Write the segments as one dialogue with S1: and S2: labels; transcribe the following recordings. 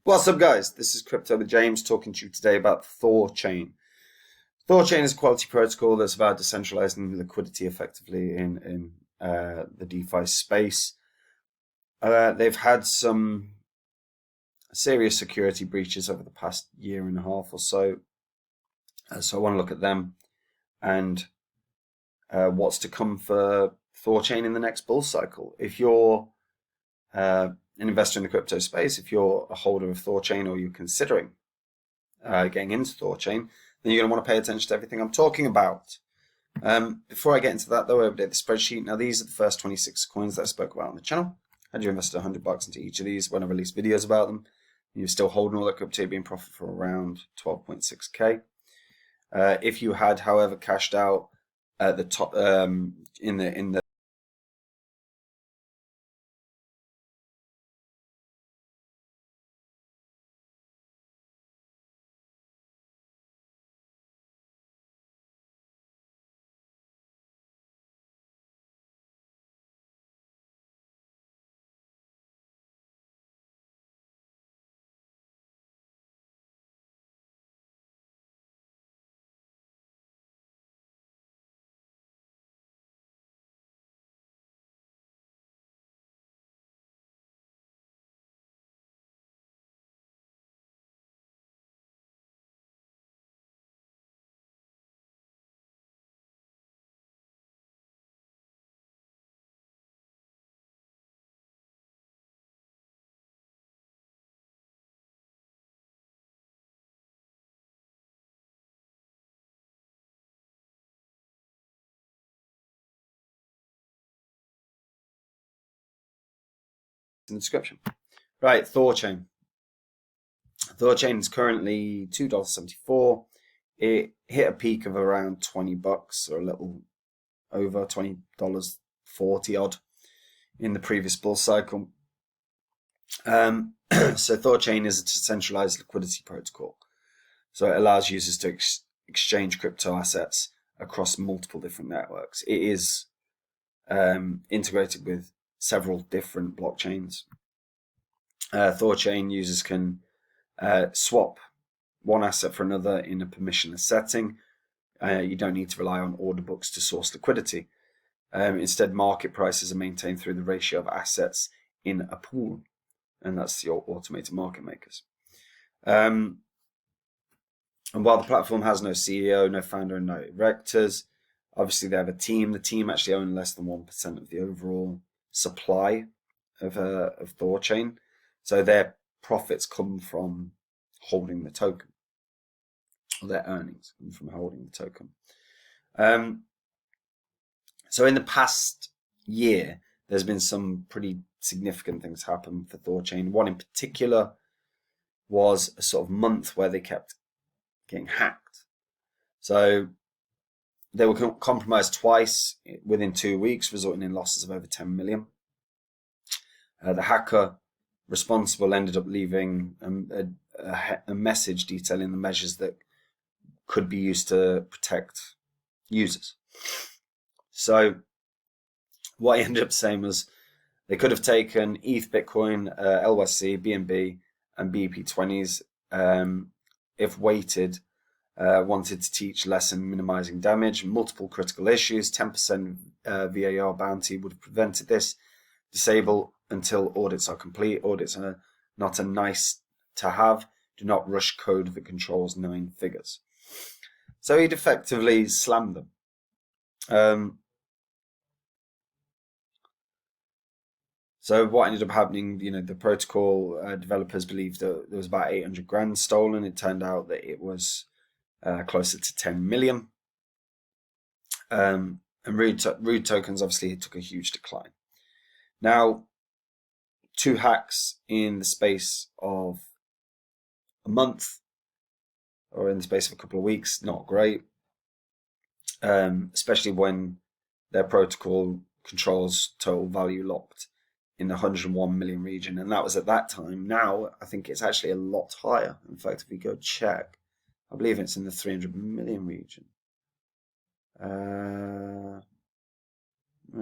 S1: What's up, guys? This is Crypto with James talking to you today about Thorchain. Thorchain is a quality protocol that's about decentralizing liquidity effectively in the DeFi space. They've had some serious security breaches over the past year and a half or so. So I want to look at them and what's to come for Thorchain in the next bull cycle. If you're an investor in the crypto space, if you're a holder of Thorchain or you're considering getting into Thorchain, then you're going to want to pay attention to everything I'm talking about. Before I get into that, though, I update the spreadsheet. Now, these are the first 26 coins that I spoke about on the channel. Had you invested $100 into each of these when I release videos about them, and you're still holding all that crypto, you'd be in profit for around 12.6k. If you had, however, cashed out at the top in the description. Right, Thorchain. Thorchain is currently $2.74. It hit a peak of around $20 or a little over $20.40 odd in the previous bull cycle. So Thorchain is a decentralized liquidity protocol. So it allows users to exchange crypto assets across multiple different networks. It is integrated with several different blockchains. Thorchain users can swap one asset for another in a permissionless setting. You don't need to rely on order books to source liquidity. Instead, market prices are maintained through the ratio of assets in a pool, and that's your automated market makers. And while the platform has no CEO, no founder, and no directors, obviously they have a team. The team actually own less than 1% of the overall supply of Thorchain. So their profits come from holding the token, or their earnings come from holding the token. So in the past year, there's been some pretty significant things happen for Thorchain. One in particular was a sort of month where they kept getting hacked. So they were compromised twice within 2 weeks, resulting in losses of over 10 million. The hacker responsible ended up leaving a message detailing the measures that could be used to protect users. So what he ended up saying was they could have taken ETH, Bitcoin, LYC, BNB, and BEP20s if weighted, wanted to teach lesson minimizing damage, multiple critical issues, 10% VAR bounty would have prevented this, disable until audits are complete. Audits are not a nice to have. Do not rush code that controls 9 figures. So he'd effectively slammed them. So what ended up happening, the protocol developers believed that there was about 800 grand stolen. It turned out that it was closer to 10 million. And Rude tokens obviously took a huge decline. Now, 2 hacks in the space of a month, or in the space of a couple of weeks, not great. Especially when their protocol controls total value locked in the 101 million region, and that was at that time. Now I think it's actually a lot higher. In fact, if we go check, I believe it's in the 300 million region. Where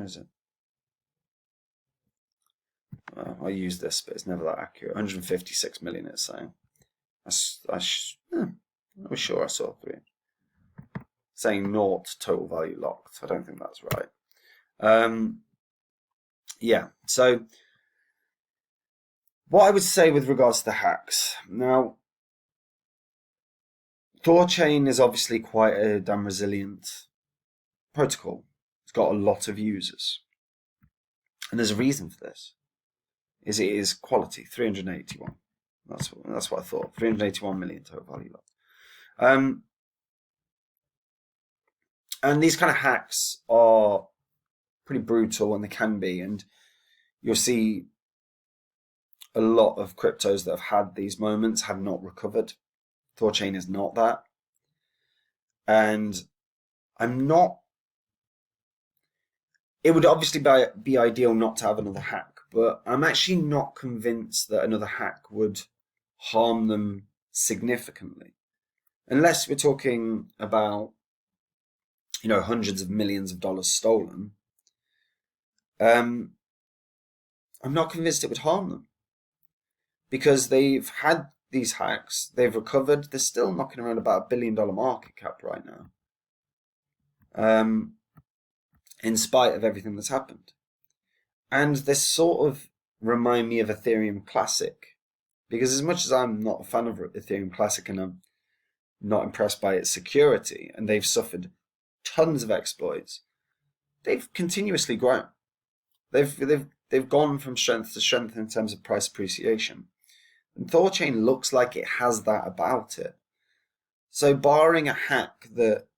S1: is it? I use this, but it's never that accurate. 156 million it's saying. I was sure I saw 3. Saying naught total value locked. I don't think that's right. Yeah, so what I would say with regards to the hacks. Now, Thorchain is obviously quite a damn resilient protocol. It's got a lot of users. And there's a reason for this. It is quality, 381. That's what I thought. 381 million total value locked. And these kind of hacks are pretty brutal, and they can be. And you'll see a lot of cryptos that have had these moments have not recovered. Thorchain is not that. And it would obviously be ideal not to have another hack, but I'm actually not convinced that another hack would harm them significantly. Unless we're talking about, hundreds of millions of dollars stolen. I'm not convinced it would harm them. Because they've had these hacks, they've recovered, they're still knocking around about $1 billion market cap right now. In spite of everything that's happened. And they sort of remind me of Ethereum Classic. Because as much as I'm not a fan of Ethereum Classic and I'm not impressed by its security, and they've suffered tons of exploits, they've continuously grown. They've gone from strength to strength in terms of price appreciation. And Thorchain looks like it has that about it. So barring a hack that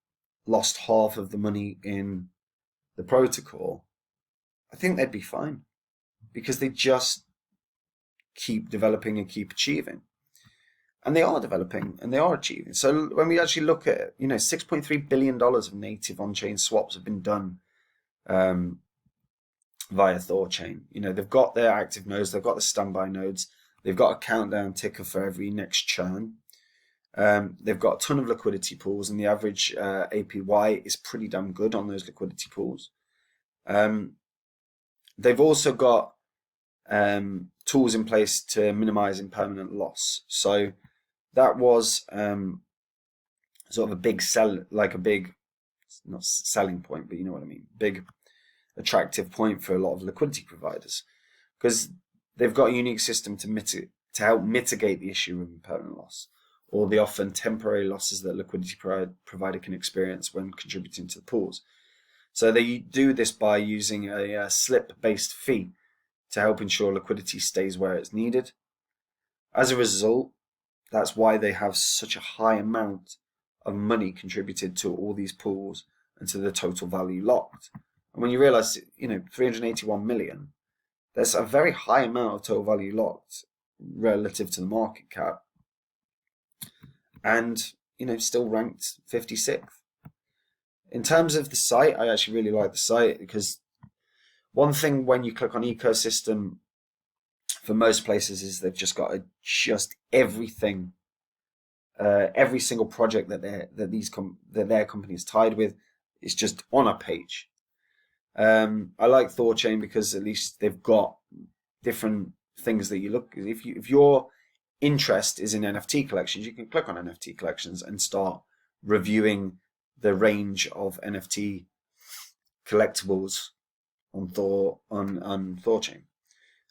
S1: lost half of the money in the protocol, I think they'd be fine. Because they just keep developing and keep achieving. And they are developing and they are achieving. So when we actually look at it, $6.3 billion of native on-chain swaps have been done via Thorchain. They've got their active nodes, they've got the standby nodes, they've got a countdown ticker for every next churn. They've got a ton of liquidity pools, and the average APY is pretty damn good on those liquidity pools. They've also got tools in place to minimize impermanent loss. So that was sort of a big not selling point, but you know what I mean, big attractive point for a lot of liquidity providers, because they've got a unique system to help mitigate the issue of impermanent loss, or the often temporary losses that a liquidity provider can experience when contributing to the pools. So they do this by using a slip-based fee to help ensure liquidity stays where it's needed. As a result, that's why they have such a high amount of money contributed to all these pools and to the total value locked. And when you realize, 381 million, there's a very high amount of total value locked relative to the market cap. And, still ranked 56th. In terms of the site, I actually really like the site, because one thing when you click on ecosystem for most places is they've just got everything, every single project that their company is tied with is just on a page. I like Thorchain because at least they've got different things that you look. If your interest is in NFT collections, you can click on NFT collections and start reviewing the range of NFT collectibles on Thorchain.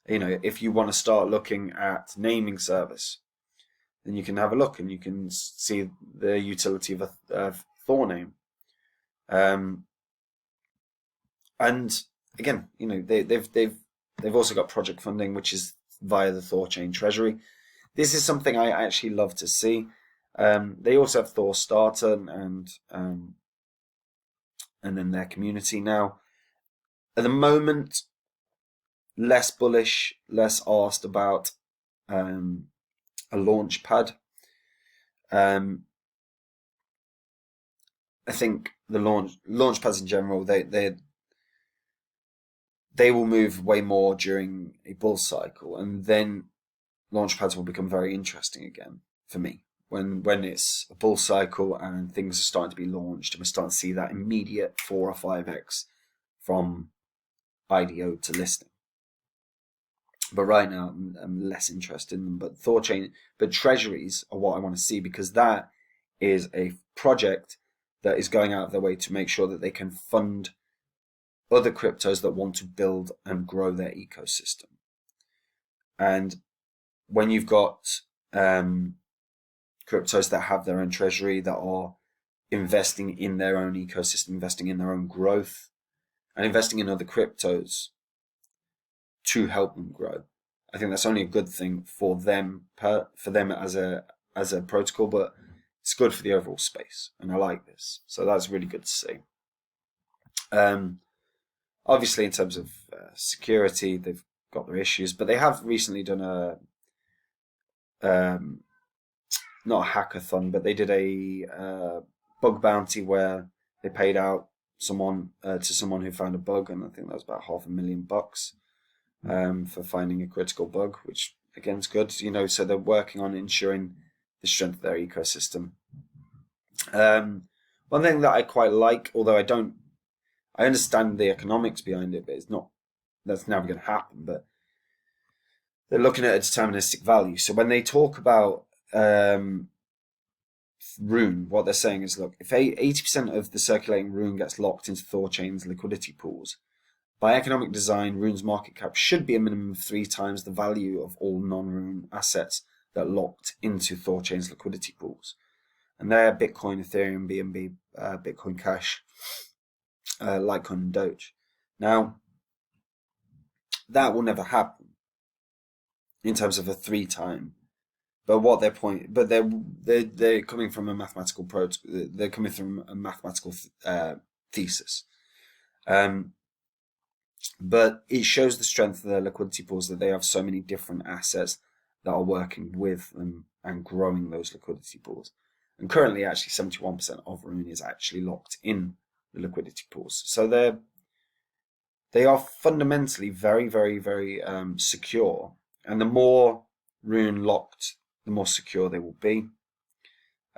S1: If you want to start looking at naming service, then you can have a look and you can see the utility of a Thor name. And again, they've also got project funding, which is via the Thorchain treasury. This is something I actually love to see. They also have Thor Starter and then their community now. At the moment, less bullish, less asked about a launch pad. I think the launch pads in general, they will move way more during a bull cycle, and then launch pads will become very interesting again for me. When it's a bull cycle and things are starting to be launched, and we're starting to see that immediate 4 or 5x from IDO to listing. But right now, I'm less interested in them. But Thorchain, but treasuries are what I want to see, because that is a project that is going out of their way to make sure that they can fund other cryptos that want to build and grow their ecosystem. And when you've got cryptos that have their own treasury, that are investing in their own ecosystem, investing in their own growth, and investing in other cryptos to help them grow, I think that's only a good thing for them, as a protocol, but it's good for the overall space, and I like this. So that's really good to see. Obviously, in terms of security, they've got their issues, but they have recently done not a hackathon, but they did a bug bounty where they paid out someone to someone who found a bug, and I think that was about $500,000 for finding a critical bug, which again is good. So they're working on ensuring the strength of their ecosystem. One thing that I quite like, although I understand the economics behind it, but that's never going to happen. But they're looking at a deterministic value. So when they talk about Rune, what they're saying is, look, if 80% of the circulating Rune gets locked into Thorchain's liquidity pools, by economic design, Rune's market cap should be a minimum of 3 times the value of all non-Rune assets that are locked into Thorchain's liquidity pools. And they're Bitcoin, Ethereum, BNB, Bitcoin Cash, Litecoin, and Doge. Now, that will never happen in terms of a 3-time. But they're coming from a mathematical they're coming from a mathematical thesis. But it shows the strength of their liquidity pools, that they have so many different assets that are working with them and growing those liquidity pools. And currently, actually, 71% of Rune is actually locked in the liquidity pools. So they are fundamentally very, very, very secure. And the more Rune locked, the more secure they will be.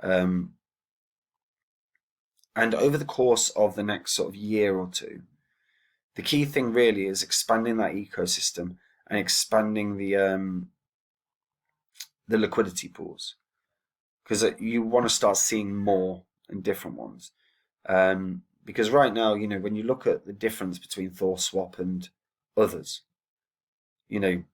S1: And over the course of the next sort of year or two, the key thing really is expanding that ecosystem and expanding the liquidity pools, because you want to start seeing more and different ones. Because right now, when you look at the difference between ThorSwap and others, they've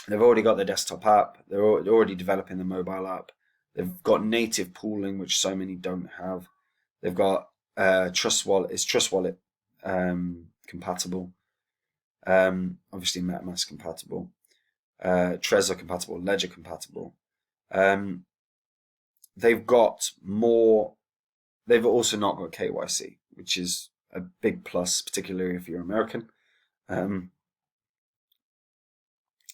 S1: already got their desktop app, they're already developing the mobile app, they've got native pooling, which so many don't have. They've got Trust Wallet compatible, obviously MetaMask compatible, Trezor compatible, Ledger compatible. They've got more. They've also not got KYC, which is a big plus, particularly if you're American.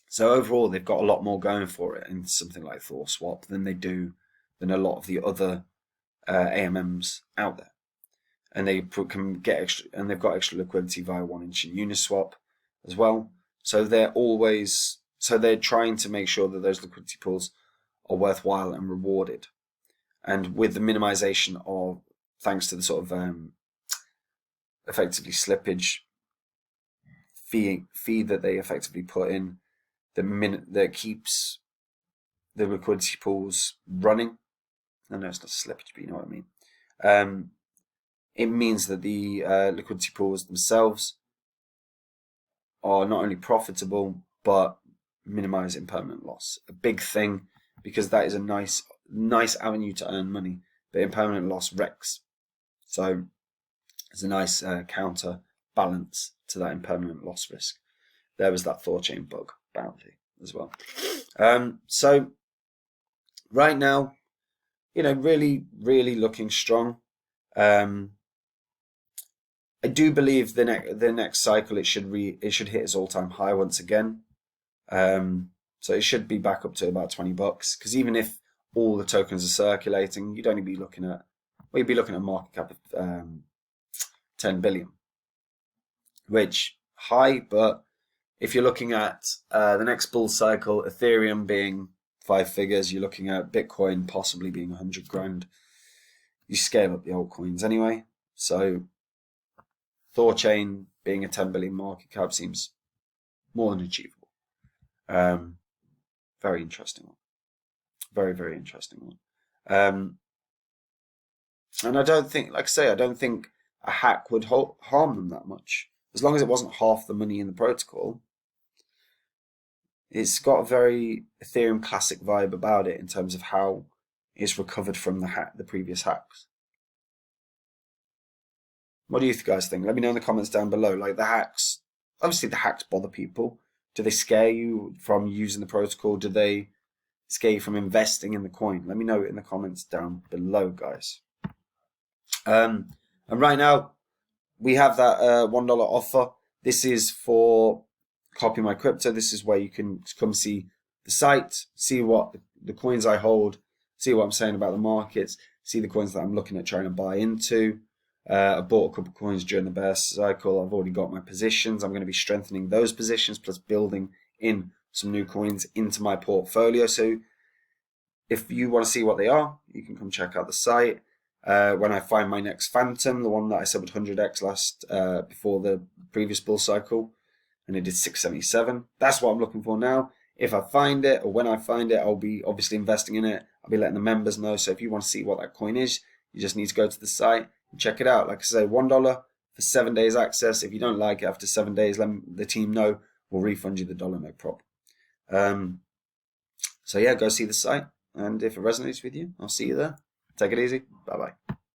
S1: So overall, they've got a lot more going for it in something like ThorSwap than a lot of the other AMMs out there. And they can get extra, and they've got extra liquidity via 1inch and Uniswap as well. So they're trying to make sure that those liquidity pools are worthwhile and rewarded. And with the minimization of, thanks to the sort of effectively slippage fee that they effectively put in, that keeps the liquidity pools running. I know it's not slippage, but you know what I mean. It means that the liquidity pools themselves are not only profitable, but minimize impermanent loss. A big thing, because that is a nice avenue to earn money, but impermanent loss wrecks. So it's a nice counterbalance to that impermanent loss risk. There was that Thorchain bug bounty as well. So right now, really, really looking strong. I do believe the next cycle it should hit its all-time high once again. So it should be back up to about $20, because even if all the tokens are circulating, you'd only be looking at a market cap of 10 billion, which high, but if you're looking at the next bull cycle, Ethereum being 5 figures, you're looking at Bitcoin possibly being 100 grand. You scale up the altcoins anyway, so Thorchain being a 10 billion market cap seems more than achievable. Very interesting one. Very, very interesting one. And I don't think, like I say, I don't think a hack would harm them that much. As long as it wasn't half the money in the protocol. It's got a very Ethereum Classic vibe about it in terms of how it's recovered from the previous hacks. What do you guys think? Let me know in the comments down below. Like the hacks, obviously the hacks bother people. Do they scare you from using the protocol? Do they scare you from investing in the coin? Let me know in the comments down below, guys. And right now, we have that $1 offer. This is for Copy My Crypto. This is where you can come see the site, see what the coins I hold, see what I'm saying about the markets, see the coins that I'm looking at trying to buy into. I bought a couple of coins during the bear cycle. I've already got my positions. I'm going to be strengthening those positions plus building in some new coins into my portfolio. So if you want to see what they are, you can come check out the site. When I find my next Phantom, the one that I said would 100x last before the previous bull cycle, and it did 677. That's what I'm looking for now. If I find it, or when I find it, I'll be obviously investing in it. I'll be letting the members know. So if you want to see what that coin is, you just need to go to the site and check it out. Like I say, $1 for 7 days access. If you don't like it after 7 days, let the team know. We'll refund you the dollar, no problem. So yeah, go see the site. And if it resonates with you, I'll see you there. Take it easy. Bye-bye.